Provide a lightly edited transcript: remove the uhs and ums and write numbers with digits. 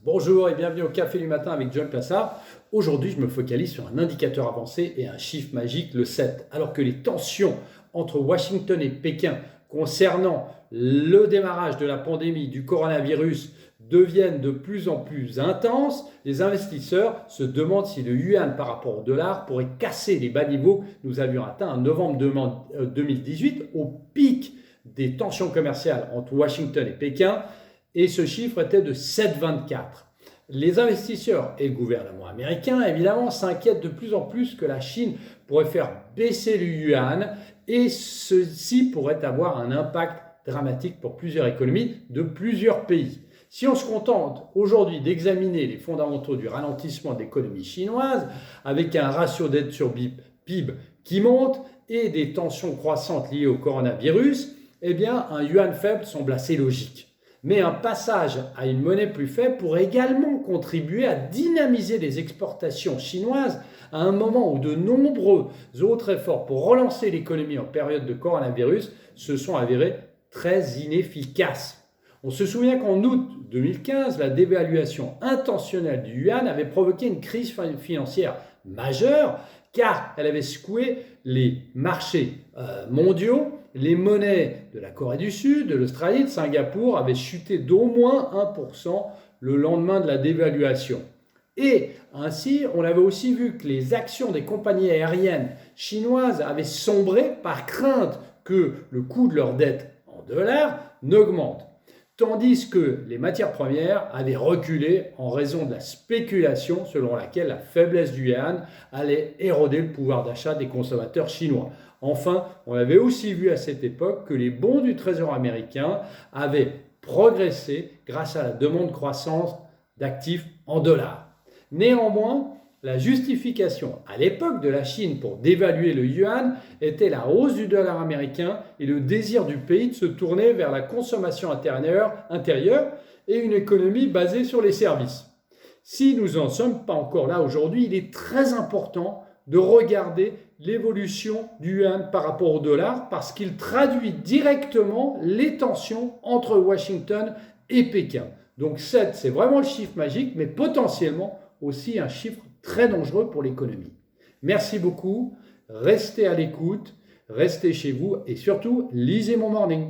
Bonjour et bienvenue au Café du matin avec John Plassard. Aujourd'hui, je me focalise sur un indicateur avancé et un chiffre magique, le 7. Alors que les tensions entre Washington et Pékin concernant le démarrage de la pandémie du coronavirus deviennent de plus en plus intenses, les investisseurs se demandent si le yuan par rapport au dollar pourrait casser les bas niveaux que nous avions atteints en novembre 2018 au pic des tensions commerciales entre Washington et Pékin. Et ce chiffre était de 7,24. Les investisseurs et le gouvernement américain, évidemment, s'inquiètent de plus en plus que la Chine pourrait faire baisser le yuan et ceci pourrait avoir un impact dramatique pour plusieurs économies de plusieurs pays. Si on se contente aujourd'hui d'examiner les fondamentaux du ralentissement de l'économie chinoise, avec un ratio dette sur PIB qui monte et des tensions croissantes liées au coronavirus, eh bien, un yuan faible semble assez logique. Mais un passage à une monnaie plus faible pourrait également contribuer à dynamiser les exportations chinoises à un moment où de nombreux autres efforts pour relancer l'économie en période de coronavirus se sont avérés très inefficaces. On se souvient qu'en août 2015, la dévaluation intentionnelle du yuan avait provoqué une crise financière majeure car elle avait secoué les marchés mondiaux. Les monnaies de la Corée du Sud, de l'Australie, de Singapour avaient chuté d'au moins 1% le lendemain de la dévaluation. Et ainsi, on avait aussi vu que les actions des compagnies aériennes chinoises avaient sombré par crainte que le coût de leur dette en dollars n'augmente. Tandis que les matières premières avaient reculé en raison de la spéculation selon laquelle la faiblesse du yuan allait éroder le pouvoir d'achat des consommateurs chinois. Enfin, on avait aussi vu à cette époque que les bons du Trésor américain avaient progressé grâce à la demande croissante d'actifs en dollars. Néanmoins, la justification à l'époque de la Chine pour dévaluer le yuan était la hausse du dollar américain et le désir du pays de se tourner vers la consommation intérieure et une économie basée sur les services. Si nous n'en sommes pas encore là aujourd'hui, il est très important de regarder l'évolution du yuan par rapport au dollar parce qu'il traduit directement les tensions entre Washington et Pékin. Donc 7, c'est vraiment le chiffre magique, mais potentiellement aussi un chiffre très dangereux pour l'économie. Merci beaucoup, restez à l'écoute, restez chez vous et surtout, lisez mon morning.